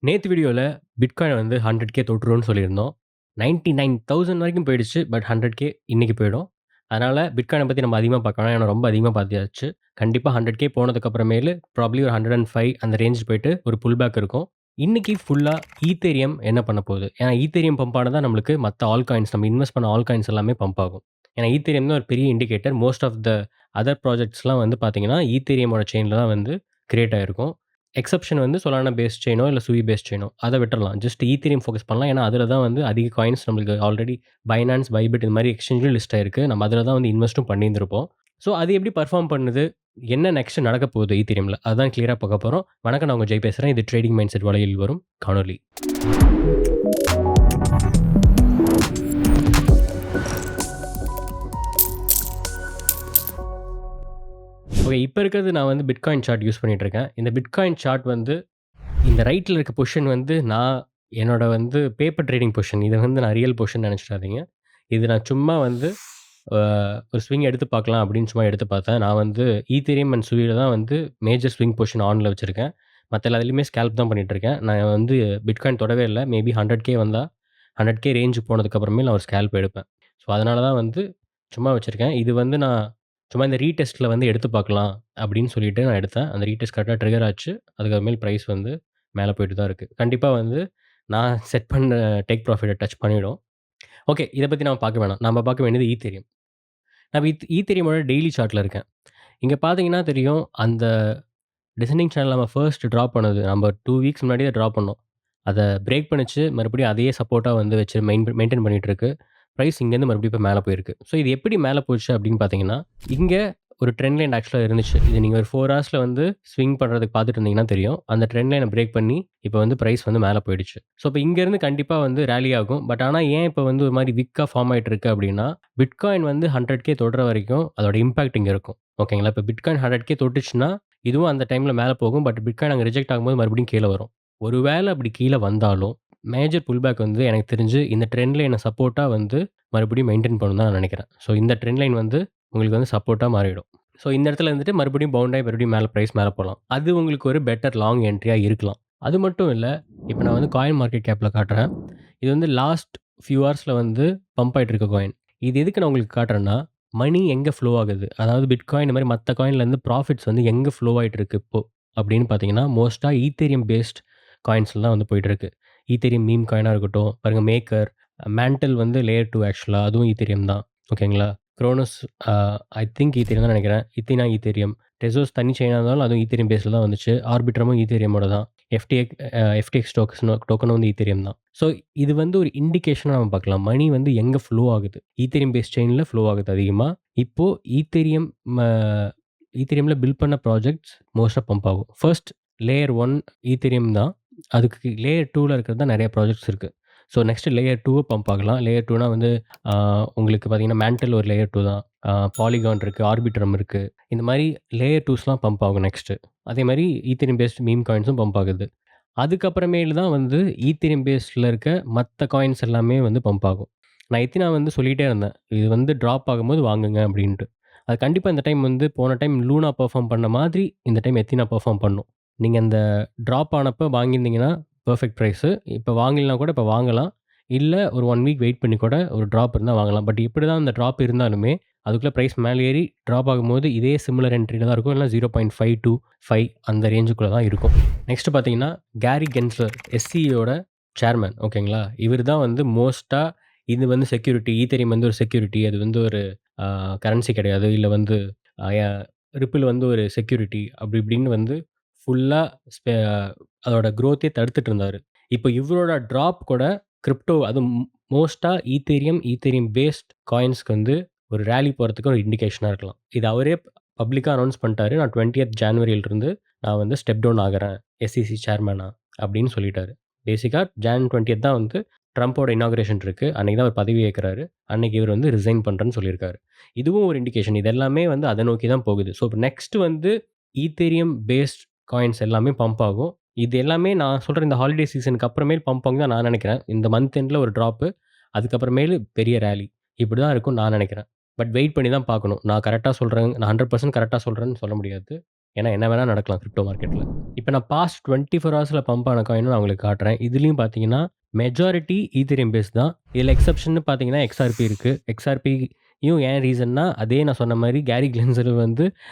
நேத்து வீடியோல பிட்காயின் வந்து 100K தொட்டுரும்னு சொல்லியிருந்தோம். 99,000 வரைக்கும் போயிடுச்சு. பட் 100K இன்னைக்கு போயிடும். அதனால பிட்காயின பத்தி நம்ம அதிகமா பார்க்க வேணாம். ஏன்னா ரொம்ப அதிகமா பார்த்தியாச்சு. கண்டிப்பா 100K போனதுக்கு அப்புறமேலு ப்ராபப்லி ஒரு 105 அந்த ரேஞ்ச் போயிட்டு ஒரு புல் பேக் இருக்கும். இன்னைக்கு ஃபுல்லா ஈத்தேரியம் என்ன பண்ண போகுது? ஏன்னா ஈத்தேரியம் பம்ப் ஆனா தான் நம்மளுக்கு மத்த ஆல் காயின்ஸ் நம்ம இன்வெஸ்ட் பண்ண ஆல் காயின்ஸ் எல்லாமே பம்ப் ஆகும். ஏன்னா ஈத்தேரியம் தான் ஒரு பெரிய indicator. Most of the other ப்ராஜெக்ட்ஸ்லாம் வந்து பார்த்தீங்கன்னா, ஈத்தேரியமோட செயின்ல தான் வந்து கிரியேட் ஆயிருக்கும். எக்செப்ஷன் வந்து சொலானா பேஸ் செயினோ, இல்ல சூயி பேஸ் செயினோ அத விட்டுறலாம். ஜஸ்ட் ஈத்தீரியம் ஃபோக்கஸ் பண்ணலாம். ஏன்னா, அதில தான் வந்து அதிக காயின்ஸ் நம்மளுக்கு ஆல்ரெடி பைனான்ஸ், பைபிட் இந்த மாரி எக்ஸ்சேஞ்சுலயும் லிஸ்ட் ஆயிருக்கு. நம்ம அதில தான் வந்து இன்வெஸ்ட்டும் பண்ணியிருந்திருப்போம். ஸோ, அது எப்படி பெர்ஃபார்ம் பண்ணுது? என்ன நெக்ஸ்ட் நடக்க போகுது ஈத்தீரியம்ல? அதான் கிளியரா பார்க்க போறோம். வணக்கம். நான் உங்க ஜெய் பேசுறேன். இது ட்ரேடிங் மைண்ட் செட் வலையில் வரும் காணொளி. ஓகே. இப்ப இருக்கிறது நான் வந்து பிட்காயின் சார்ட் யூஸ் பண்ணிட்டு இருக்கேன். இந்த பிட்காயின் சார்ட் வந்து இந்த ரைட்ல இருக்க பொசிஷன் வந்து நான் என்னோட வந்து பேப்பர் ட்ரேடிங் பொசிஷன். இத வந்து நான் ரியல் பொசிஷன் நெனச்சுடாதீங்க. இது நான் சும்மா வந்து அ ஒரு ஸ்விங் எடுத்து பார்க்கலாம் அப்படின்னு சும்மா எடுத்து பார்த்தேன். நான் வந்து ஈத்தீரியம் அண்ட் சூயில தான் வந்து மேஜர் ஸ்விங் பொசிஷன் ஆன்ல வச்சிருக்கேன். மத்த எல்லாத்துலயுமே ஸ்கேல்ப் தான் பண்ணிட்டு இருக்கேன். நான் வந்து பிட்காயின் தொடவே இல்ல. மேபி 100K வந்தா 100K ரேஞ்ச் போனதுக்கு அப்புறமே நான் ஒரு ஸ்கேல்ப் எடுப்பேன். ஸோ, அதனால தான் வந்து சும்மா வச்சிருக்கேன். இது வந்து நான் சும்மா இந்த ரீடெஸ்ட்ல வந்து எடுத்து பார்க்கலாம் அப்படின்னு சொல்லிட்டு நான் எடுத்தேன். அந்த ரீடெஸ்ட் கரெக்ட்டா ட்ரிகர் ஆச்சு. அதுக்கப்புறமேல் பிரைஸ் வந்து மேல போயிட்டு தான் இருக்கு. கண்டிப்பா வந்து நான் செட் பண்ண டேக் ப்ராஃபிட்ட டச் பண்ணிடும். ஓகே. இத பத்தி நம்ம பார்க்க வேணாம். நம்ம பார்க்க வேண்டியது ஈத்தீரியம். நான் ஈத்தீரியமோட டெய்லி சார்ட்ல இருக்கேன். இங்க பார்த்தீங்கன்னா தெரியும். அந்த டிசெண்டிங் சேனல் நம்ம ஃபர்ஸ்ட் டிராப் பண்ணது. நம்ம 2 வீக்ஸ் முன்னாடியே டிராப் பண்ணோம். அத பிரேக் பண்ணுச்சு. மறுபடியும் அதையே சப்போர்ட்டா வந்து வச்சு மெயின்டெயின் பண்ணிட்டு இருக்கு. பிரைஸ் இங்கேருந்து மறுபடியும் இப்ப மேல போயிருக்கு. ஸோ, இது எப்படி மேல போச்சு அப்படின்னு பார்த்தீங்கன்னா, இங்க ஒரு ட்ரெண்ட் லைன் ஆக்சுவலா இருந்துச்சு. இது நீங்க ஒரு 4 ஹார்ஸ்ல வந்து ஸ்விங் பண்றதுக்கு பார்த்துட்டு இருந்தீங்கன்னா தெரியும். அந்த ட்ரெண்ட் லைன பிரேக் பண்ணி இப்ப வந்து பிரைஸ் வந்து மேல போயிடுச்சு. ஸோ, இப்ப இங்கேருந்து கண்டிப்பா வந்து ராலி ஆகும். பட் ஆனா ஏன் இப்ப வந்து ஒரு மாரி விக்கா ஃபார்ம் ஆயிட்டு இருக்கு அப்படின்னா, பிட்காயின் வந்து 100K தொடுற வரைக்கும் அதோட இம்பாக்ட் இங்க இருக்கும். ஓகேங்களா? இப்ப பிட்காயின் 100K தொட்டுச்சுன்னா, இதுவும் அந்த டைம்ல மேல போகும். பட் பிட்காயின் அங்க ரிஜெக்ட் ஆகும்போது மறுபடியும் கீழ வரும். ஒருவேள அப்படி கீழ வந்தாலும், மேஜர் புல் பேக் வந்து எனக்கு தெரிஞ்சு இந்த ட்ரெண்ட் லைன சப்போர்ட்டா வந்து மறுபடியும் மெயின்டெயின் பண்ணும்னு தான் நான் நெனைக்கிறேன். ஸோ, இந்த ட்ரெண்ட் லைன் வந்து உங்களுக்கு வந்து சப்போர்ட்டா மாறிடும். ஸோ, இந்த இடத்துல இருந்துட்டு மறுபடியும் பவுண்ட் ஆயி மறுபடியும் மேல பிரைஸ் மேல போலாம். அது உங்களுக்கு ஒரு பெட்டர் லாங் என்ட்ரியா இருக்கலாம். அது மட்டும் இல்ல, இப்ப நான் வந்து காயின் மார்க்கெட் கேப்ல காட்டுறேன். இது வந்து லாஸ்ட் ஃபியூ ஹார்ஸ்ல வந்து பம்ப் ஆயிட்டு இருக்க காயின். இது எதுக்கு நான் உங்களுக்கு காட்டுறேன்னா, மணி எங்க ஃப்ளோ ஆகுது? அதாவது பிட்காயின் இந்த மாரி மத்த காயின்லேருந்து ப்ராஃபிட்ஸ் வந்து எங்க ஃப்ளோ ஆயிட்டு இருக்கு இப்போ? அப்படின்னு பார்த்தீங்கன்னா, மோஸ்ட்டா ஈத்தீரியம் பேஸ்ட் காயின்ஸ்ல தான் வந்து போயிட்டு இருக்கு. ஈத்தீரியம் மீம் காயினா இருக்கட்டும், பாருங்க மேக்கர், மேன்டில் வந்து லேயர் 2 ஆக்சுவலா அதுவும் ஈத்தீரியம் தான். ஓகேங்களா? குரோனோஸ் அ ஐ திங்க் ஈத்தீரியம் தான் நெனைக்கிறேன். இத்தீனா ஈத்தீரியம். டெசோஸ் தனி செயினா இருந்தாலும் அதுவும் ஈத்தீரியம் பேஸ்ல தான் வந்துச்சு. ஆர்பிட்ரமும் ஈத்தீரியமோட தான். எஃப்டிஎக்ஸ் டோக்கனும் வந்து ஈத்தீரியம் தான். ஸோ, இது வந்து ஒரு இண்டிகேஷனா நம்ம பார்க்கலாம். மணி வந்து எங்க ஃப்ளோ ஆகுது? ஈத்தீரியம் பேஸ்ட் செயின்ல ஃப்ளோ ஆகுது அதிகமா. இப்போ ஈத்தீரியம் ம ஈத்தீரியம்ல பில்ட் பண்ண ப்ராஜெக்ட்ஸ் மோஸ்ட்டா பம்ப் ஆகும். ஃபர்ஸ்ட் லேயர் 1 ஈத்தீரியம் தான். அதுக்கு லேயர் 2ல இருக்கிறது தான் நெறைய ப்ராஜெக்ட்ஸ் இருக்கு. ஸோ, நெக்ஸ்ட் லேயர் 2 பம்ப் ஆகலாம். லேயர் 2னா வந்து ஆ உங்களுக்கு பார்த்தீங்கன்னா, மேன்டில் ஒரு லேயர் 2 தான். பாலிகான் இருக்கு, ஆர்பிட்ரம் இருக்கு. இந்த மாரி லேயர் 2ஸ்லாம் பம்ப் ஆகும் நெக்ஸ்ட்டு. அதே மாரி ஈத்தீரியம் பேஸ்ட் மீம் காயின்ஸும் பம்ப் ஆகுது. அதுக்கப்புறமேலு தான் வந்து ஈத்தீரியம் பேஸ்ட்ல இருக்க மத்த காயின்ஸ் எல்லாமே வந்து பம்ப் ஆகும். நான் எத்தினா வந்து சொல்லிட்டே இருந்தேன். இது வந்து ட்ராப் ஆகும்போது வாங்குங்க அப்டின்ட்டு. அது கண்டிப்பா இந்த டைம் வந்து போன டைம் லூனா பெர்ஃபார்ம் பண்ண மாதிரி இந்த டைம் எத்தினா பெர்ஃபார்ம் பண்ணும். நீங்க அந்த ட்ராப் ஆனப்ப வாங்கியிருந்தீங்கன்னா பெர்ஃபெக்ட் பிரைஸு. இப்ப வாங்கலனா கூட இப்ப வாங்கலாம். இல்ல ஒரு 1 வீக் வெயிட் பண்ணி கூட ஒரு ட்ராப் இருந்தா வாங்கலாம். பட் இப்படிதான் அந்த ட்ராப் இருந்தாலுமே, அதுக்குள்ள பிரைஸ் மேல ஏறி ட்ராப் ஆகும்போது இதே சிமிலர் என்ட்ரில தான் இருக்கும். இல்ல 0.5 டூ 5 அந்த ரேஞ்சுக்குள்ள தான் இருக்கும். நெக்ஸ்ட் பார்த்தீங்கன்னா, கேரி கென்ஸ்லர் எஸ்சியோட சேர்மன் ஓகேங்களா? இவரு தான் வந்து மோஸ்ட்டா இது வந்து செக்யூரிட்டி ஈத்தீரியம் வந்து ஒரு செக்யூரிட்டி. அது வந்து ஒரு அ கரன்சி கிடையாது. இல்ல வந்து அ ய ரிப்பிள் வந்து ஒரு செக்யூரிட்டி அப்படி இப்படின்னு வந்து ஃபுல்லா அதோட குரோத்தே தடுத்துட்டு இருந்தாரு. இப்ப இவரோட ட்ராப் கூட கிரிப்டோ அதுவும் மோஸ்ட்டா ஈத்தீரியம், ஈத்தீரியம் பேஸ்ட் காயின்ஸ்க்கு வந்து ஒரு ராலி போறதுக்கு ஒரு இண்டிகேஷனா இருக்கலாம். இது அவரே பப்ளிக்கா அனவுன்ஸ் பண்ணிட்டாரு. நான் 20த் ஜான்வரியிலிருந்து நான் வந்து ஸ்டெப் டவுன் ஆகுறேன். எஸ்இசி சேர்மனா அப்படின்னு சொல்லிட்டாரு. பேசிக்கா ஜான் 20த் தான் வந்து ட்ரம்போட இனாகுரேஷன் இருக்கு. அன்னைக்கு தான் அவர் பதவி ஏற்கிறாரு. அன்னைக்கு இவர் வந்து ரிசைன் பண்றேன்னு சொல்லியிருக்காரு. இதுவும் ஒரு இண்டிகேஷன். இது எல்லாமே வந்து அத நோக்கி தான் போகுது. ஸோ, நெக்ஸ்ட் வந்து ஈத்தீரியம் பேஸ்ட் காயின்ஸ் எல்லாமே பம்ப் ஆகும். இது எல்லாமே நான் சொல்ற இந்த ஹாலிடே சீசனுக்கு அப்புறமேல் பம்ப் ஆகும்னு தான் நான் நெனைக்கிறேன். இந்த மந்த் எண்ட்ல ஒரு ட்ராப்பு. அதுக்கப்புறமேலு பெரிய ராலி. இப்படி தான் இருக்கும்னு நான் நெனைக்கிறேன். பட் வெயிட் பண்ணி தான் பார்க்கணும். நான் கரெக்ட்டா சொல்றேன். நான் 100% கரெக்ட்டா சொல்றேன்னு சொல்ல முடியாது. ஏன்னா என்ன வேணா நடக்கலாம் கிரிப்டோ மார்க்கெட்ல. இப்ப நான் பாஸ்ட் 24 ஹவர்ஸ்ல பம்ப் ஆன காயின நான் உங்களுக்கு காட்டுறேன். இதுலயும் பார்த்தீங்கன்னா, மெஜாரிட்டி ஈத்தீரியம் பேஸ் தான். இதுல எக்செப்ஷன்னு பார்த்தீங்கன்னா, எக்ஸ்ஆர்பி இருக்கு. எக்ஸ்ஆர்பியும் ஏன் ரீசன்னா, அதே நான் சொன்ன மாரி கேரி கிளென்சர் வந்து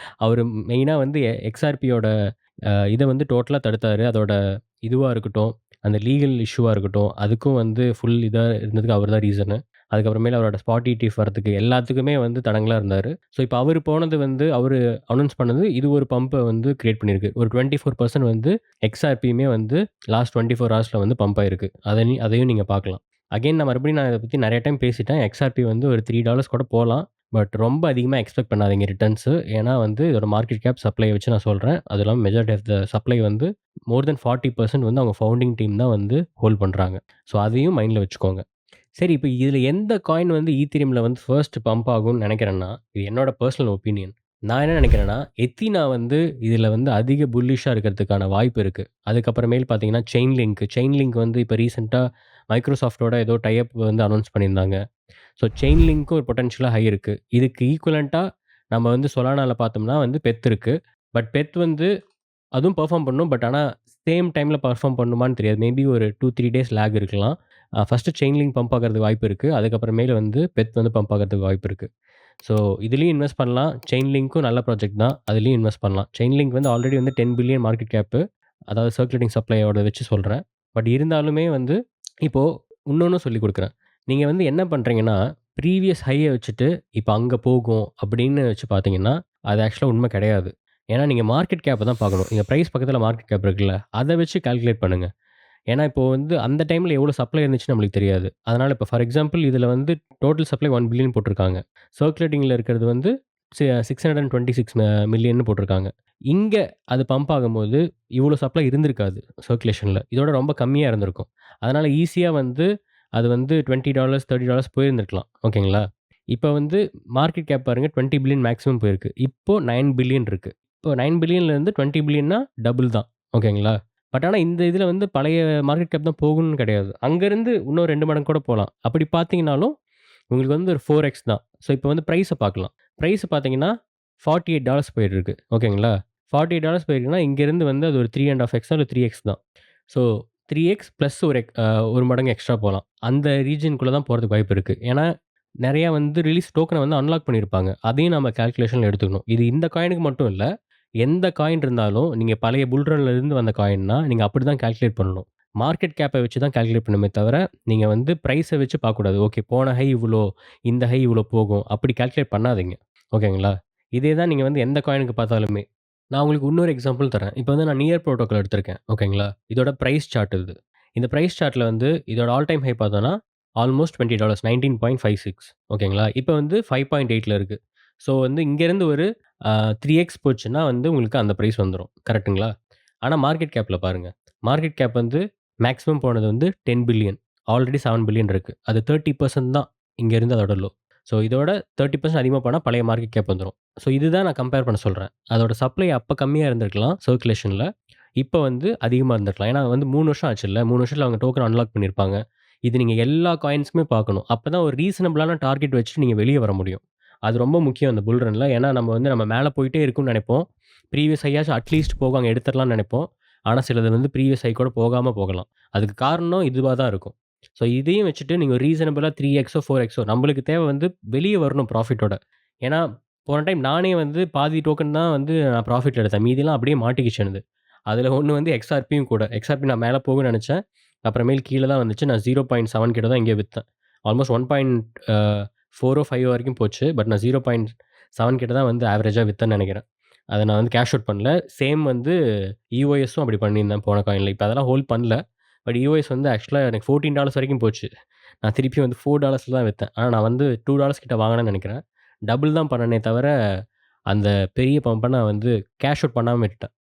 அவரு மெயினா வந்து எக்ஸ்ஆர்பியோட இத வந்து டோட்டலா தடுத்தாரு. அதோட இதுவா இருக்கட்டும், அந்த லீகல் இஷ்யூவா இருக்கட்டும், அதுக்கும் வந்து ஃபுல் இதா இருந்ததுக்கு அவர் தான் ரீசனு. அதுக்கப்புறமேலு அவரோட ஸ்பாட் இடிஎஃப் வரதுக்கு எல்லாத்துக்குமே வந்து தடங்கலா இருந்தாரு. ஸோ, இப்ப அவரு போனது வந்து அவரு அனவுன்ஸ் பண்ணது இது ஒரு பம்ப வந்து கிரியேட் பண்ணியிருக்கு. ஒரு 24% வந்து எக்ஸ்ஆர்பியுமே வந்து லாஸ்ட் 24 ஹவர்ஸ்ல வந்து பம்ப் ஆயிருக்கு. அதையும் நீங்க பார்க்கலாம். அகைன் நான் இத பத்தி நெறைய டைம் பேசிட்டேன். எக்ஸ்ஆர்பி வந்து ஒரு $3 கூட போலாம். பட் ரொம்ப அதிகமா எக்ஸ்பெக்ட் பண்ணாதீங்க ரிட்டர்ன்ஸு. ஏன்னா வந்து இதோட மார்க்கெட் கேப் சப்ளைய வச்சு நான் சொல்றேன். அதுவும் இல்லாம மெஜாரிட்டி ஆஃப் த சப்ளை வந்து மோர் தென் 40% வந்து அவங்க ஃபவுண்டிங் டீம் தான் வந்து ஹோல்ட் பண்றாங்க. ஸோ, அதையும் மைண்ட்ல வச்சுக்கோங்க. சரி, இப்ப இதுல எந்த காயின் வந்து ஈத்தீரியம்ல வந்து ஃபர்ஸ்ட் பம்ப் ஆகும்னு நெனைக்கிறேன்னா, இது என்னோட பெர்சனல் ஒப்பீனியன். நான் என்ன நெனைக்கிறேன்னா, எத்தீனா வந்து இதுல வந்து அதிக புல்லிஷா இருக்கிறதுக்கான வாய்ப்பு இருக்கு. அதுக்கப்புறமேல் பார்த்தீங்கன்னா, செயின்லிங்க் வந்து இப்ப ரீசென்ட்டா மைக்ரோசாஃப்ட்டோட ஏதோ டை அப் வந்து அனவுன்ஸ் பண்ணியிருந்தாங்க. ஸோ, செயின்லிங்க்கும் ஒரு பொட்டன்ஷியலா ஹை இருக்கு. இதுக்கு ஈக்குவலன்ட்டா நம்ம வந்து சொலானால பார்த்தோம்னா வந்து பெத் இருக்கு. பட் பெத் வந்து அதுவும் பெர்ஃபார்ம் பண்ணும். பட் ஆனா சேம் டைம்ல பெர்ஃபார்ம் பண்ணுமான்னு தெரியாது. மேபி ஒரு 2, 3 டேஸ் லேக் இருக்கலாம். ஃபர்ஸ்ட்டு செயின்லிங்க் பம்ப் ஆகுறதுக்கு வாய்ப்பு இருக்கு. அதுக்கப்புறமேலு வந்து பெத் வந்து பம்ப் ஆகுறதுக்கு வாய்ப்பு இருக்கு. ஸோ, இதுலயும் இன்வெஸ்ட் பண்ணலாம். செயின்லிங்க்கும் நல்ல ப்ராஜெக்ட் தான். அதுலயும் இன்வெஸ்ட் பண்ணலாம். செயின்லிங்க் வந்து ஆல்ரெடி வந்து 10 பில்லியன் மார்க்கெட் கேப்பு. அதாவது சர்க்குலேட்டிங் சப்ளையோட வச்சு சொல்றேன். பட் இருந்தாலுமே வந்து இப்போ இன்னொன்னும் சொல்லிக் குடுக்குறேன். நீங்க வந்து என்ன பண்றீங்கன்னா, ப்ரீவியஸ் ஹைய வச்சுட்டு இப்ப அங்க போகும் அப்படின்னு வச்சு பார்த்தீங்கன்னா, அது ஆக்சுவலா உண்மை கிடையாது. ஏன்னா நீங்க மார்க்கெட் கேப்ப தான் பார்க்கணும். இங்க பிரைஸ் பக்கத்துல மார்க்கெட் கேப் இருக்குல்ல, அத வச்சு கால்குலேட் பண்ணுங்க. ஏன்னா, இப்போ வந்து அந்த டைம்ல எவ்வளோ சப்ளை இருந்துச்சுன்னு நம்மளுக்கு தெரியாது. அதனால இப்போ ஃபார் எக்ஸாம்பிள் இதுல வந்து டோட்டல் சப்ளை 1 பில்லியன் போட்டிருக்காங்க. சர்க்குலேட்டிங்ல இருக்கிறது வந்து 626 மில்லியன்னு போட்டிருக்காங்க. இங்க அது பம்ப் ஆகும்போது இவ்வளோ சப்ளை இருந்திருக்காது சர்க்குலேஷன்ல. இதோட ரொம்ப கம்மியா இருந்திருக்கும். அதனால ஈஸியா வந்து அது வந்து $20, $30 போயிருந்திருக்கலாம். ஓகேங்களா? இப்ப வந்து மார்க்கெட் கேப் பாருங்க 20 பில்லியன் மேக்ஸிமம் போயிருக்கு. இப்போ 9 பில்லியன் இருக்கு. இப்போ 9 பில்லியன்லேருந்து 20 பில்லியன்னா டபுள் தான். ஓகேங்களா? பட் ஆனா இந்த இதுல வந்து பழைய மார்க்கெட் கேப் தான் போகும்னு கிடையாது. அங்கருந்து இன்னும் 2 மடங்கு கூட போலாம். அப்படி பார்த்தீங்கனாலும், உங்களுக்கு வந்து ஒரு 4x தான். ஸோ இப்போ வந்து பிரைஸ பார்க்கலாம். பிரைஸ் பார்த்தீங்கன்னா, $48 போயிட்டுருக்கு. ஓகேங்களா? $48 போயிருக்குன்னா, இங்கேருந்து வந்து அது ஒரு 3 1/2 எக்ஸ் இல்ல 3x தான். ஸோ 3x பிளஸ் ஒரு 1 மடங்கு எக்ஸ்ட்ரா போலாம். அந்த ரீஜியன்குள்ள தான் போறதுக்கு வாய்ப்பு இருக்கு. ஏன்னா, நெறையா வந்து ரிலீஸ் டோக்கன வந்து அன்லாக் பண்ணியிருப்பாங்க. அதையும் நம்ம கால்குலேஷன்ல எடுத்துக்கணும். இது இந்த காயினுக்கு மட்டும் இல்ல. எந்த காயின் இருந்தாலும், நீங்க பழைய புல் ரன்ல இருந்து வந்த காயின்னா, நீங்க அப்படிதான் கால்குலேட் பண்ணணும். மார்க்கெட் கேப்ப வச்சு தான் கால்குலேட் பண்ணணுமே தவிர, நீங்க வந்து பிரைஸ வச்சு பார்க்கக்கூடாது. ஓகே, போன ஹை இவ்வளோ, இந்த ஹை இவ்வளோ போகும். அப்படி கால்குலேட் பண்ணாதீங்க. ஓகேங்களா? இதே தான் நீங்க வந்து எந்த காயினுக்கு பார்த்தாலுமே. நான் உங்களுக்கு இன்னொரு எக்ஸாம்பிள் தரேன். இப்ப வந்து நான் நியர் புரோட்டோகால் எடுத்திருக்கேன். ஓகேங்களா? இதோட பிரைஸ் சார்ட் இது. இந்த பிரைஸ் சார்ட்ல வந்து இதோட ஆல் டைம் ஹை பார்த்தோம்னா, ஆல்மோஸ்ட் $20 19.56 ஓகேங்களா? இப்ப வந்து 5.8ல இருக்கு. ஸோ வந்து இங்கேருந்து ஒரு 3x போச்சுன்னா வந்து உங்களுக்கு அந்த பிரைஸ் வந்துரும். கரெக்ட்டுங்களா? ஆனா மார்க்கெட் கேப்ல பாருங்க. மார்க்கெட் கேப் வந்து மேக்ஸிமம் போனது வந்து 10 பில்லியன். ஆல்ரெடி 7 பில்லியன் இருக்கு. அது 30% தான் இங்கேருந்து அதோட லோ. ஸோ இதோட 30% அதிகமா போனா பழைய மார்க்கெட் கேப் வந்துரும். ஸோ இதுதான் நான் கம்பேர் பண்ண சொல்றேன். அதோட சப்ளை அப்ப கம்மியா இருந்திருக்கலாம் சர்க்குலேஷன்ல. இப்ப வந்து அதிகமா இருந்திருக்கலாம். ஏன்னா வந்து 3 வருஷம் ஆச்சுல்ல. 3 வருஷத்துல அவங்க டோக்கன் அன்லாக் பண்ணியிருப்பாங்க. இது நீங்க எல்லா காயின்ஸ்க்குமே பார்க்கணும். அப்பதான் ஒரு ரீசனபிளான டார்கெட் வச்சுட்டு நீங்க வெளிய வர முடியும். அது ரொம்ப முக்கியம் அந்த புல் ரன்ல. ஏன்னா நம்ம மேல போயிட்டே இருக்கும்னு நெனைப்போம். ப்ரீவியஸ் ஹையாச்சும் அட்லீஸ்ட் போக அங்க எடுத்துரலாம்னு நெனைப்போம். ஆனா சிலது வந்து ப்ரீவியஸ் ஹை கூட போகாம போகலாம். அதுக்கு காரணம் இதுவா தான் இருக்கும். ஸோ இதையும் வச்சுட்டு நீங்க ரீசனபிளா 3எக்ஸோ, 4எக்ஸோ நம்மளுக்கு தேவ வந்து வெளிய வரணும் ப்ராஃபிட்டோட. ஏன்னா போன டைம் நானே வந்து பாதி டோக்கன் தான் வந்து நான் ப்ராஃபிட்ல எடுத்தேன். மீதிலாம் அப்படியே மாட்டிக்கிச்சு எனது. அதுல ஒண்ணு வந்து எக்ஸ்ஆர்பியும் கூட. எக்ஸ்ஆர்பி நான் மேல போகும்னு நெனச்சேன். அப்புறமேல் கீழ தான் வந்துச்சு. நான் 0.7 கிட்ட தான் எங்கேயோ வித்தேன். ஆல்மோஸ்ட் 1.4ஓ 5ஓ வரைக்கும் போச்சு. பட் நான் 0.7 கிட்ட தான் வந்து ஆவரேஜா வித்தேன்னு நெனைக்கிறேன். அத நான் வந்து கேஷ் அவுட் பண்ணல. சேம் வந்து இஓஎஸும் அப்படி பண்ணியிருந்தேன் போன காயின்ல. இப்ப அதெல்லாம் ஹோல்ட் பண்ணல. பட் இஓஎஸ் வந்து ஆக்சுவலா எனக்கு $14 வரைக்கும் போச்சு. நான் திருப்பி வந்து $4ல தான் வித்தேன். ஆனா நான் வந்து $2 கிட்ட வாங்குனேன்னு நெனைக்கிறேன். டபுள் தான் பண்ணனே தவிர, அந்த பெரிய பம்ப நான் வந்து கேஷ் அவுட் பண்ணாம விட்டுட்டேன்.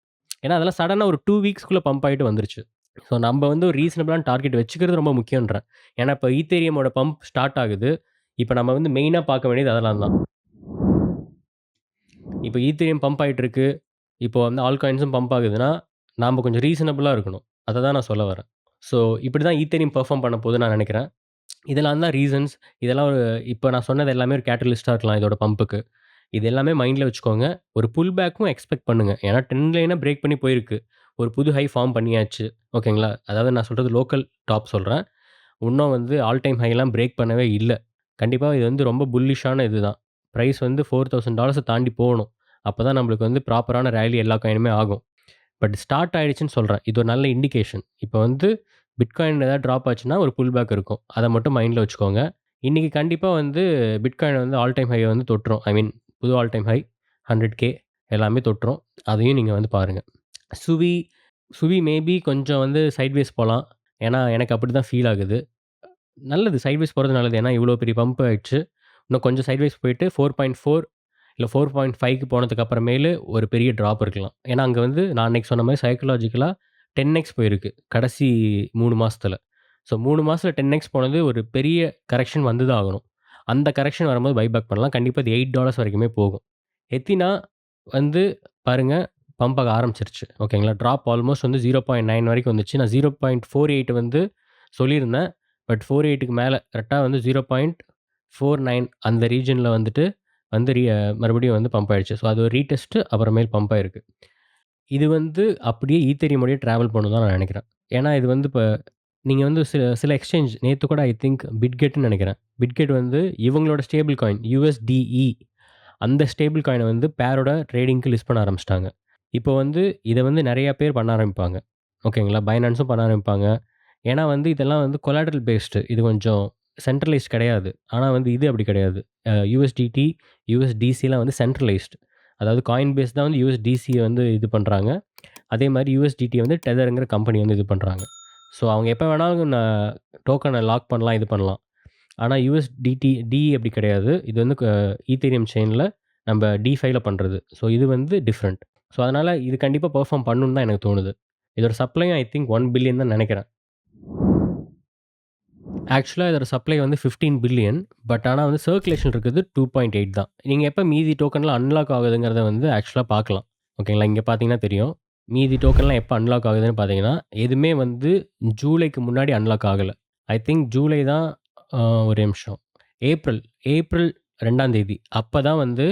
ஏன்னா அதெல்லாம் சடனா ஒரு 2 வீக்ஸ்க்குள்ள பம்ப் ஆயிட்டு வந்துருச்சு. ஸோ நம்ப வந்து ஒரு ரீசனபிளான டார்கெட் வச்சுக்கிறது ரொம்ப முக்கியம்ன்றேன். ஏன்னா இப்ப ஈத்தேரியமோட பம்ப் ஸ்டார்ட் ஆகுது. இப்ப நம்ம வந்து மெயினா பார்க்க வேண்டியது அதெல்லாம் தான். இப்ப ஈத்தேரியம் பம்ப் ஆயிட்டு இருக்கு. இப்போ வந்து ஆல் காயின்ஸும் பம்ப் ஆகுதுன்னா, நாம கொஞ்சம் ரீசனபிளா இருக்கணும். அத தான் நான் சொல்ல வரேன். ஸோ இப்படி தான் ஈத்தேரியம் பெர்ஃபார்ம் பண்ண போதுன்னு நான் நெனைக்கிறேன். இதெல்லாம் தான் ரீசன்ஸ். இதெல்லாம் ஒரு இப்ப நான் சொன்னது எல்லாமே ஒரு கேட்டலிஸ்ட்டா இருக்கலாம் இதோட பம்புக்கு. இது எல்லாமே மைண்ட்ல வச்சுக்கோங்க. ஒரு புல் பேக்கும் எக்ஸ்பெக்ட் பண்ணுங்க. ஏன்னா ட்ரெண்ட் லைன பிரேக் பண்ணி போயிருக்கு. ஒரு புது ஹை ஃபார்ம் பண்ணியாச்சு. ஓகேங்களா? அதாவது நான் சொல்றது லோக்கல் டாப் சொல்றேன். இன்னும் வந்து ஆல் டைம் ஹைலாம் பிரேக் பண்ணவே இல்ல. கண்டிப்பா இது வந்து ரொம்ப புல்லிஷான இதுதான். பிரைஸ் வந்து $4000 தாண்டி போணும். அப்பதான் நம்மளுக்கு வந்து ப்ராப்பரான ராலி எல்லா காயினுமே ஆகும். பட் ஸ்டார்ட் ஆயிடுச்சுன்னு சொல்றேன். இது ஒரு நல்ல இண்டிகேஷன். இப்ப வந்து பிட்காயின் ஏதாவது ட்ராப் ஆச்சுன்னா ஒரு புல் பேக் இருக்கும். அத மட்டும் மைண்ட்ல வச்சுக்கோங்க. இன்னைக்கு கண்டிப்பா வந்து பிட்காயின் வந்து ஆல் டைம் ஹைய வந்து தொட்டுரும். ஐ மீன் புது ஆல் டைம் ஹை 100K எல்லாமே தொட்டுரும். அதையும் நீங்க வந்து பாருங்க. சுவி சுவி மேபி கொஞ்சம் வந்து சைட்வேஸ் போலாம். ஏன்னா எனக்கு அப்படிதான் ஃபீல் ஆகுது. நல்லது. சைட்வேஸ் போறது நல்லது. ஏன்னா, இவ்ளோ பெரிய பம்ப் ஆயிடுச்சு. இன்னும் கொஞ்சம் சைட்வேஸ் போயிட்டு 4.4 இல்ல 4.5க்கு போனதுக்கு அப்புறமேலு ஒரு பெரிய ட்ராப் இருக்கலாம். ஏன்னா, அங்க வந்து நான் அன்னைக்கு சொன்ன மாரி சைக்காலஜிக்கலா 10x போயிருக்கு. கடைசி 3 மாசத்துல. ஸோ 3 மாசத்துல 10x போனது ஒரு பெரிய கரெக்ஷன் வந்து தான் ஆகணும். அந்த கரெக்ஷன் வரும்போது பைபேக் பண்ணலாம். கண்டிப்பா இது $8 வரைக்குமே போகும். எத்தினா வந்து பாருங்க பம்ப் ஆக ஆரம்பிச்சுருச்சு. ஓகேங்களா? ட்ராப் ஆல்மோஸ்ட் வந்து 0.9 வரைக்கும் வந்துச்சு. நான் 0.48 வந்து சொல்லியிருந்தேன். பட் 48க்கு மேல கரெக்ட்டா வந்து 0.49 அந்த ரீஜியன்ல வந்துட்டு வந்து மறுபடியும் வந்து பம்ப் ஆயிடுச்சு. ஸோ அது ஒரு ரீடெஸ்ட் அப்புறமேல் பம்ப் ஆயிருக்கு. இது வந்து அப்படியே ஈத்தீரியம் டிராவல் பண்ணும் தான் நான் நெனைக்கிறேன். ஏன்னா இது வந்து இப்ப நீங்க வந்து சில சில எக்ஸ்சேஞ்ச் நேத்து கூட ஐ திங்க் பிட்கெட்ன்னு நெனைக்கிறேன். பிட்கெட் வந்து இவங்களோட ஸ்டேபிள் காயின் USDE அந்த ஸ்டேபிள் காயின வந்து பேரோட ட்ரேடிங்க்கு லிஸ்ட் பண்ண ஆரம்பிச்சுட்டாங்க. இப்போ வந்து இத வந்து நெறைய பேர் பண்ண ஆரம்பிப்பாங்க. ஓகேங்களா? பைனான்ஸும் பண்ண ஆரம்பிப்பாங்க. ஏன்னா வந்து இதெல்லாம் வந்து கொலாட்ரல் பேஸ்டு. இது கொஞ்சம் சென்ட்ரலைஸ்ட் கிடையாது. ஆனா வந்து இது அப்படி கிடையாது. USDT, USDCலாம் வந்து சென்ட்ரலைஸ்டு. அதாவது காயின் பேஸ் தான் வந்து USDCய வந்து இது பண்றாங்க. அதே மாரி USDT வந்து டெதர்ங்கிற கம்பெனி வந்து இது பண்றாங்க. ஸோ அவங்க எப்ப வேணாலும் டோக்கன லாக் பண்ணலாம், இது பண்ணலாம். ஆனா DE அப்படி கிடையாது. இது வந்து ஈத்தீரியம் செயின்ல நம்ப DeFiல பண்றது. ஸோ இது வந்து டிஃபரெண்ட். ஸோ அதனால இது கண்டிப்பா பெர்ஃபார்ம் பண்ணும்னு தான் எனக்கு தோணுது. இதோட சப்ளையும் ஐ திங்க் 1 பில்லியன் தான் நெனைக்கிறேன். ஆக்சுவலா இதோட சப்ளை வந்து 15 பில்லியன். பட் ஆனா வந்து சர்க்குலேஷன் இருக்குது 2.8 தான். நீங்க எப்ப மீதி டோக்கன்லாம் அன்லாக் ஆகுதுங்கிறத வந்து ஆக்சுவலா பார்க்கலாம். ஓகேங்களா? இங்க பார்த்தீங்கன்னா தெரியும். மீதி டோக்கன்லாம் எப்ப அன்லாக் ஆகுதுன்னு பார்த்தீங்கன்னா, எதுவுமே வந்து ஜூலைக்கு முன்னாடி அன்லாக் ஆகல. ஐ திங்க் ஜூலை தான் அ ஒரே நிமிஷம். ஏப்ரல் ஏப்ரல் 2ஆம் தேதி அப்ப தான் வந்து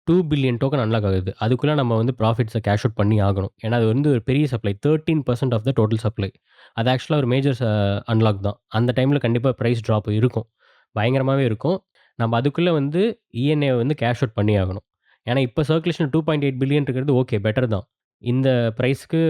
2 பில்லியன் டோக்கன் அன்லாக் ஆகுது. அதுக்குள்ள நம்ம வந்து ப்ராஃபிட்ஸ கேஷ் அவுட் பண்ணி ஆகணும். ஏன்னா அது வந்து ஒரு பெரிய supply. 13% of the total supply. அது ஆக்சுவலா ஒரு மேஜர் அன்லாக் தான். அந்த டைம்ல கண்டிப்பா பிரைஸ் ட்ராப் இருக்கும். பயங்கரமாவே இருக்கும். நம்ம அதுக்குள்ள வந்து இஎன்ஏ வந்து கேஷ் அவுட் பண்ணி ஆகணும். ஏன்னா இப்ப சர்க்குலேஷன் 2.8 பில்லியன் இருக்கிறது ஓகே பெட்டர் தான். இந்த பிரைஸ்க்கு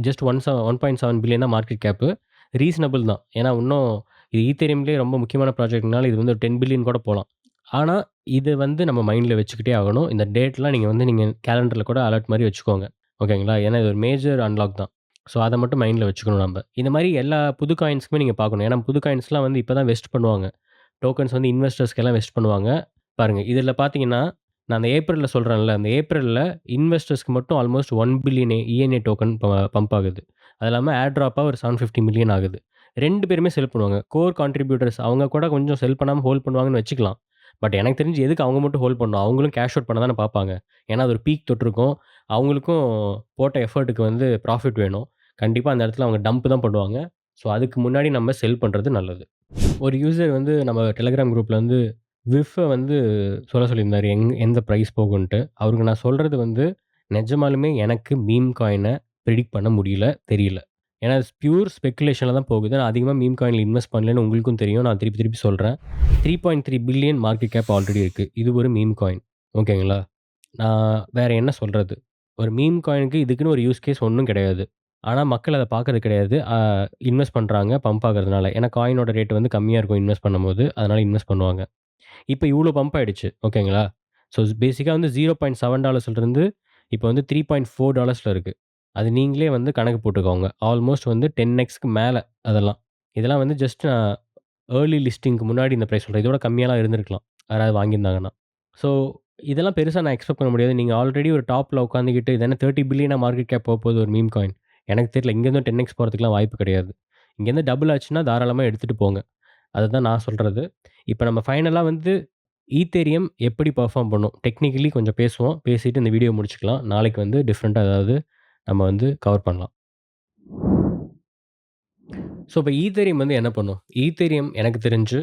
ஜஸ்ட் 1.7 பில்லியன் தான் மார்க்கெட் கேப். ரீசனபிள் தான். ஏன்னா இன்னும் இது ஈத்தேரியம்லயே ரொம்ப முக்கியமான ப்ராஜெக்ட்னால இது வந்து 10 பில்லியன் கூட போலாம். ஆனா, இது வந்து நம்ம மைண்ட்ல வச்சுக்கிட்டே ஆகணும். இந்த டேட்லாம் நீங்க கேலண்டர்ல கூட அலர்ட் மாரி வச்சுக்கோங்க. ஓகேங்களா? ஏன்னா இது ஒரு மேஜர் அன்லாக் தான். ஸோ, அத மட்டும் மைண்ட்ல வச்சுக்கணும் நம்ப. இந்த மாரி எல்லா புது காயின்ஸ்க்குமே நீங்க பார்க்கணும். ஏன்னா புது காயின்ஸ்லாம் வந்து இப்ப தான் வெஸ்ட் பண்ணுவாங்க. டோக்கன்ஸ் வந்து இன்வெஸ்டர்ஸ்க்கெல்லாம் வெஸ்ட் பண்ணுவாங்க. பாருங்க இதில பார்த்தீங்கன்னா, நான் அந்த ஏப்ரல்ல சொல்றேன்ல, அந்த ஏப்ரல்ல இன்வெஸ்டர்ஸ்க்கு மட்டும் almost 1 billion ENA token pump ஆகுது. அது இல்லாம ஏர் ட்ராப்பா ஒரு 750 மில்லியன் ஆகுது. 2 பேருமே செல் பண்ணுவாங்க. கோர் கான்ட்ரிபியூட்டர்ஸ் அவங்க கூட கொஞ்சம் செல் பண்ணாம ஹோல்ட் பண்ணுவாங்கன்னு வச்சுக்கலாம். பட் எனக்கு தெரிஞ்சு எதுக்கு அவங்க மட்டும் ஹோல்ட் பண்ணணும்? அவங்களும் கேஷ் அவுட் பண்ண தானே பார்ப்பாங்க. ஏன்னா அது ஒரு பீக் தொட்டிருக்கும். அவங்களுக்கும் போட்ட எஃபோர்ட்டுக்கு வந்து ப்ராஃபிட் வேணும். கண்டிப்பா அந்த இடத்துல அவங்க டம்ப் தான் பண்ணுவாங்க. ஸோ அதுக்கு முன்னாடி நம்ம செல் பண்றது நல்லது. ஒரு யூசர் வந்து நம்ம டெலகிராம் குரூப்ல வந்து வந்து சொல்ல சொல்லியிருந்தாரு. எந்த பிரைஸ் போகுன்ட்டு. அவருக்கு நான் சொல்றது வந்து நெஜமாலுமே எனக்கு மீம் காயின பிரெடிக்ட் பண்ண முடியல, தெரியல. ஏன்னா அது பியூர் ஸ்பெகுலேஷன்ல தான் போகுது. நான் அதிகமா மீம் காயின்ல இன்வெஸ்ட் பண்ணலன்னு உங்களுக்கும் தெரியும். நான் திருப்பி திருப்பி சொல்றேன். 3.3 பில்லியன் மார்க்கெட் கேப் ஆல்ரெடி இருக்கு. இது ஒரு மீம் காயின். ஓகேங்களா? நான் வேற என்ன சொல்றது? ஒரு மீம் காயினுக்கு இதுக்குன்னு ஒரு யூஸ் கேஸ் ஒண்ணும் கிடையாது. ஆனா மக்கள் அத பார்க்கறது கிடையாது. இன்வெஸ்ட் பண்றாங்க பம்ப் ஆகுறதுனால. ஏன்னா காயினோட ரேட் வந்து கம்மியா இருக்கும் இன்வெஸ்ட் பண்ணும்போது. அதனால இன்வெஸ்ட் பண்ணுவாங்க. இப்ப இவ்ளோ பம்ப் ஆயிடுச்சு. ஓகேங்களா? ஸோ பேசிக்கா வந்து $0.7 இருந்து இப்ப வந்து $3.4 இருக்கு. அது நீங்களே வந்து கணக்கு போட்டுக்கோங்க. ஆல்மோஸ்ட் வந்து 10xக்கு மேல அதெல்லாம். இதெல்லாம் வந்து ஜஸ்ட் நான் ஏர்லி லிஸ்டிங்க்கு முன்னாடி இந்த பிரைஸ் சொல்றேன். இதோட கம்மியாலாம் இருந்திருக்கலாம். யாராவது வாங்கியிருந்தாங்கன்னா. ஸோ இதெல்லாம் பெருசா நான் எக்ஸ்பெக்ட் பண்ண முடியாது. நீங்க ஆல்ரெடி ஒரு டாப்ல உட்காந்துக்கிட்டு இது என்ன 30 பில்லியனா மார்க்கெட் கேப் போப்போது ஒரு மீம் காயின். எனக்கு தெரியல. இங்கேருந்து 10x போறதுக்குலாம் வாய்ப்பு கிடையாது. இங்கேருந்து டபுள் ஆச்சுன்னா தாராளமா எடுத்துட்டு போங்க. அதுதான் நான் சொல்றது. இப்ப நம்ம ஃபைனலா வந்து ஈத்தேரியம் எப்படி பெர்ஃபார்ம் பண்ணும்? டெக்னிக்கலி கொஞ்சம் பேசுவோம். பேசிட்டு இந்த வீடியோ முடிச்சுக்கலாம். நாளைக்கு வந்து டிஃபரெண்ட்டா ஏதாவது நம்ம வந்து கவர் பண்ணலாம். ஸோ, இப்ப ஈத்தேரியம் வந்து என்ன பண்ணும்? ஈத்தேரியம் எனக்கு தெரிஞ்சு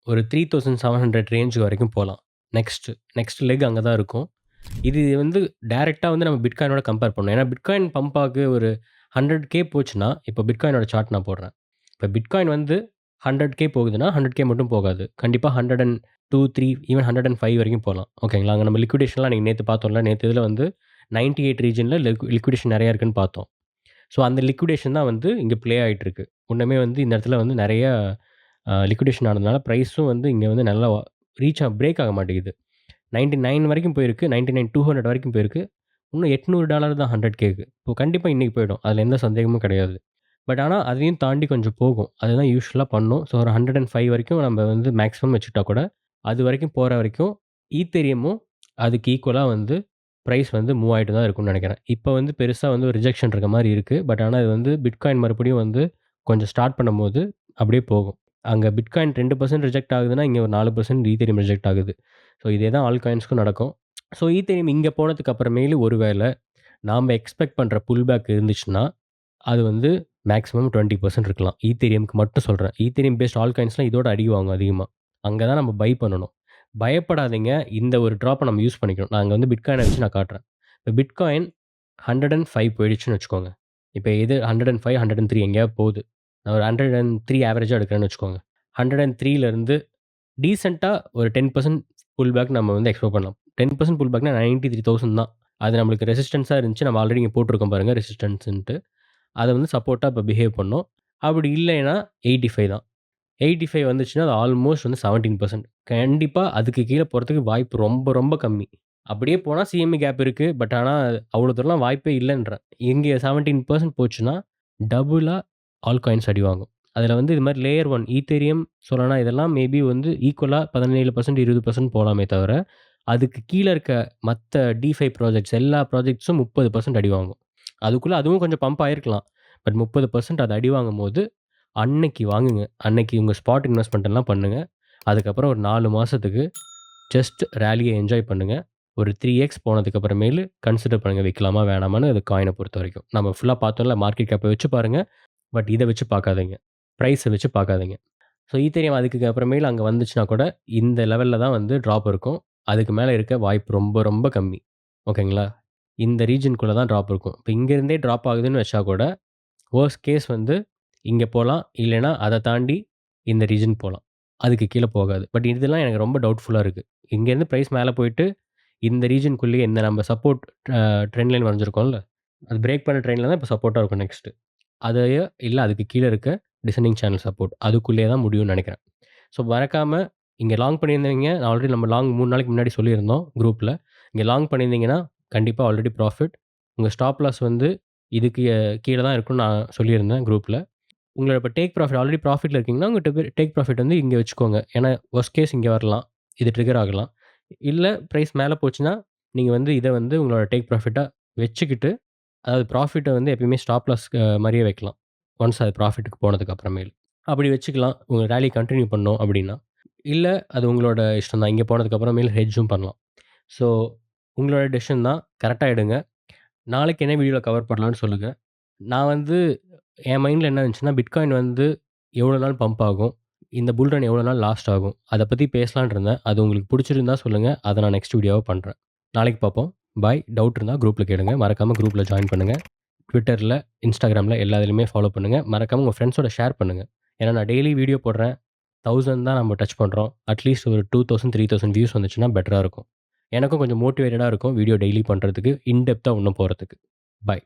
ஒரு 3700 ரேஞ்ச் வரைக்கும் போலாம். நெக்ஸ்ட் நெக்ஸ்ட் லெக் அங்க தான் இருக்கும். இது வந்து டைரக்ட்டா வந்து நம்ம பிட்காயினோட கம்பேர் பண்ணணும். ஏன்னா பிட்காயின் பம்ப் ஆக ஒரு 100K போச்சுன்னா, இப்போ பிட்காயினோட சார்ட் நான் போடுறேன். இப்ப பிட்காயின் வந்து 100K போகுதுன்னா, 100K மட்டும் போகாது. கண்டிப்பா 102, 3 ஈவன் 105 வரைக்கும் போலாம். ஓகேங்களா? அங்க நம்ம லிக்விடேஷன்லாம் அன்னைக்கு நேத்து பார்த்தோம்ல. நேத்து இதுல வந்து 98 ரீஜியன்ல லிக்விடேஷன் நெறைய இருக்குன்னு பார்த்தோம். ஸோ அந்த லிக்விடேஷன் தான் வந்து இங்க ப்ளே ஆயிட்டுருக்கு. முன்னமே வந்து இந்த இடத்துல வந்து நெறைய லிக்விடேஷன் ஆனதுனால பிரைஸும் வந்து இங்க வந்து நல்லா பிரேக் ஆக மாட்டேங்குது. 99 வரைக்கும் போயிருக்கு. 99,200 வரைக்கும் போயிருக்கு. இன்னும் $800 தான் 100Kக்கு. இப்போ கண்டிப்பா இன்னைக்கு போயிடும். அதுல எந்த சந்தேகமும் கிடையாது. பட் ஆனா அதையும் தாண்டி கொஞ்சம் போகும். அதுதான் யூசுவலா பண்ணும். ஸோ ஒரு 105 வரைக்கும் நம்ம வந்து மேக்ஸிமம் வச்சுக்கிட்டா கூட, அது வரைக்கும் போற வரைக்கும் ஈத்தேரியமும் அதுக்கு ஈக்குவலா வந்து பிரைஸ் வந்து மூவ் ஆயிட்டு தான் இருக்கும்னு நெனைக்கிறேன். இப்ப வந்து பெருசா வந்து ஒரு ரிஜெக்ஷன் இருக்க மாரி இருக்கு. பட் ஆனா இது வந்து பிட்காயின் மறுபடியும் வந்து கொஞ்சம் ஸ்டார்ட் பண்ணும்போது அப்படியே போகும். அங்க பிட்காயின் 2% ரிஜெக்ட் ஆகுதுன்னா, இங்க ஒரு 4% ஈத்தேரியம் ரிஜெக்ட் ஆகுது. ஸோ இதே தான் ஆல் காயின்ஸ்க்கும் நடக்கும். ஸோ ஈத்தேரியம் இங்க போனதுக்கு அப்புறமேலு ஒரு வேள நாம எக்ஸ்பெக்ட் பண்ற புல் பேக் இருந்துச்சுன்னா, அது வந்து மேக்ஸிமம் 20% இருக்கலாம். ஈத்தேரியம்க்கு மட்டும் சொல்றேன். ஈத்தேரியம் பேஸ்ட் ஆல் காயின்ஸ்லாம் இதோட அடி வாங்கும் அதிகமா. அங்க தான் நம்ம பை பண்ணணும். பயப்படாதீங்க. இந்த ஒரு ட்ராப்ப நம்ம யூஸ் பண்ணிக்கணும். நான் அங்க வந்து பிட்காயின வச்சு நான் காட்டுறேன். இப்ப பிட்காயின் 105 போயிடுச்சுன்னு வச்சுக்கோங்க. இப்ப இது 105, 103 எங்கேயாவது போகுது. நான் ஒரு 103 ஆவரேஜா எடுக்கிறேன்னு வச்சுக்கோங்க. 103ல டீசென்ட்டா ஒரு 10% புல் பேக் நம்ம வந்து எக்ஸ்பெக்ட் பண்ணலாம். 10% புல் பேக்னா 93,000 தான். அது நம்மளுக்கு ரெசிஸ்டன்ஸா இருந்துச்சு. நம்ம ஆல்ரெடி இங்க போட்டுருக்கோம் பாருங்க ரெசிஸ்டன்ஸ்ன்ட்டு. அத வந்து சப்போர்ட்டா இப்ப பிஹேவ் பண்ணும். அப்படி இல்லைன்னா 85 தான். 85 வந்துச்சுன்னா, அது ஆல்மோஸ்ட் வந்து 17%. கண்டிப்பா அதுக்கு கீழ போறதுக்கு வாய்ப்பு ரொம்ப, ரொம்ப கம்மி. அப்படியே போனா சிஎம்இ கேப் இருக்கு. பட் ஆனா, அவ்வளோ தூரம்லாம் வாய்ப்பே இல்லன்றேன். இங்க 17% போச்சுன்னா, டபுளா ஆல் காயின்ஸ் அடி வாங்கும். அதுல வந்து இது மாரி லேயர் 1 ஈத்தேரியம், சொலானா இதெல்லாம் மேபி வந்து ஈக்குவலா 17%, 20% போலாமே தவிர, அதுக்கு கீழ இருக்க மத்த டிஃபை ப்ராஜெக்ட்ஸ் எல்லா ப்ராஜெக்ட்ஸும் 30% அடி வாங்கும். அதுக்குள்ள அதுவும் கொஞ்சம் பம்ப் ஆயிருக்கலாம். பட் 30% அது அடி வாங்கும்போது அன்னைக்கு வாங்குங்க. அன்னைக்கு உங்க ஸ்பாட் இன்வெஸ்ட்மென்ட் எல்லாம் பண்ணுங்க. அதுக்கப்புறம் ஒரு 4 மாசத்துக்கு ஜஸ்ட் ராலிய என்ஜாய் பண்ணுங்க. ஒரு 3x போனதுக்கு அப்புறமேலு கன்சிடர் பண்ணுங்க விக்கலாமா? வேணாமான்னு அது காயின பொறுத்தவரைக்கும். நம்ம ஃபுல்லா பார்த்தோம்ல மார்க்கெட் கேப்ப வச்சு பாருங்க. பட் இத வச்சு பார்க்காதீங்க. பிரைஸ வச்சு பார்க்காதீங்க. ஸோ ஈத்தேரியம் அதுக்கு அப்புறமேலு அங்க வந்துச்சுன்னா கூட இந்த லெவல்ல தான் வந்து ட்ராப் இருக்கும். அதுக்கு மேல இருக்க வாய்ப்பு ரொம்ப ரொம்ப கம்மி. ஓகேங்களா? இந்த ரீஜியன்குள்ள தான் ட்ராப் இருக்கும். இப்ப இங்க இருந்தே ட்ராப் ஆகுதுன்னு வச்சா கூட வொர்ஸ்ட் கேஸ் வந்து இங்க போலாம். இல்லைன்னா அத தாண்டி இந்த ரீஜன் போலாம். அதுக்கு கீழ போகாது. பட் இதெல்லாம் எனக்கு ரொம்ப டவுட்ஃபுல்லா இருக்கு. இங்கேருந்து பிரைஸ் மேல போயிட்டு, இந்த ரீஜியன்குள்ளேயே இந்த நம்ம சப்போர்ட் ட்ரெண்ட் லைன் வரைஞ்சிருக்கோம்ல, அது பிரேக் பண்ண ட்ரெண்ட்ல தான் இப்ப சப்போர்ட்டா இருக்கும் நெக்ஸ்ட்டு. அதையோ இல்ல அதுக்கு கீழ இருக்க டிசெண்டிங் சேனல் சப்போர்ட். அதுக்குள்ளேயே தான் முடியும்னு நெனைக்கிறேன். ஸோ மறக்காம இங்க லாங் பண்ணியிருந்தீங்க. நான் ஆல்ரெடி நம்ம லாங் 3 நாளைக்கு முன்னாடி சொல்லியிருந்தோம் குரூப்ல. இங்க லாங் பண்ணியிருந்தீங்கன்னா, கண்டிப்பா ஆல்ரெடி ப்ராஃபிட். உங்க ஸ்டாப் லாஸ் வந்து இதுக்கு கீழ தான் இருக்கும்னு நான் சொல்லியிருந்தேன் குரூப்ல. உங்களோட இப்ப டேக் ப்ராஃபிட் ஆல்ரெடி ப்ராஃபிட்ல இருக்கீங்கன்னா, உங்க டேக் ப்ராஃபிட் வந்து இங்க வச்சுக்கோங்க. ஏன்னா, வொர்ஸ்ட் கேஸ் இங்க வரலாம். இது ட்ரிகர் ஆகலாம். இல்ல பிரைஸ் மேல போச்சுன்னா, நீங்க வந்து இத வந்து உங்களோட டேக் ப்ராஃபிட்டா வச்சுக்கிட்டு, அதாவது ப்ராஃபிட்ட வந்து எப்பயுமே ஸ்டாப் லாஸ் மாரியே வைக்கலாம். ஒன்ஸ் அது ப்ராஃபிட்டுக்கு போனதுக்கு அப்புறமேலு. அப்படி வச்சுக்கலாம். உங்க ராலி கன்டின்யூ பண்ணணும் அப்படின்னா. இல்ல அது உங்களோட இஷ்டம் தான். இங்க போனதுக்கு அப்புறமேலு ஹெட்ஜும் பண்ணலாம். ஸோ, உங்களோட டெசிஷன் தான். கரெக்ட்டா எடுங்க. நாளைக்கு என்ன வீடியோல கவர் பண்ணலாம்னு சொல்லுங்க. நான் வந்து என் மைண்ட்ல என்ன இருந்துச்சுன்னா, பிட்காயின் வந்து எவ்வளோ நாள் பம்ப் ஆகும்? இந்த புல் ரன் எவ்வளோ நாள் லாஸ்ட் ஆகும்? அத பத்தி பேசலான்னு இருந்தேன். அது உங்களுக்கு புடிச்சிருந்தா சொல்லுங்க. அத நான் நெக்ஸ்ட் வீடியோவா பண்றேன். நாளைக்கு பார்ப்போம். பாய். டவுட் இருந்தா குரூப்ல கேளுங்க. மறக்காம குரூப்ல ஜாயின் பண்ணுங்க. Twitterல, Instagramல எல்லா இதுலயுமே ஃபாலோ பண்ணுங்க. மறக்காம உங்க ஃப்ரெண்ட்ஸோட ஷேர் பண்ணுங்க. ஏன்னா நான் டெய்லி வீடியோ போடுறேன். 1000 தான் நம்ம டச் பண்றோம். அட்லீஸ்ட் ஒரு 2000, 3000 வியூஸ் வந்துச்சுன்னா பெட்டரா இருக்கும். எனக்கும் கொஞ்சம் மோட்டிவேட்டடா இருக்கும் வீடியோ டெய்லி பண்றதுக்கு, இன் டெப்த்தா இன்னும் போறதுக்கு. பாய்.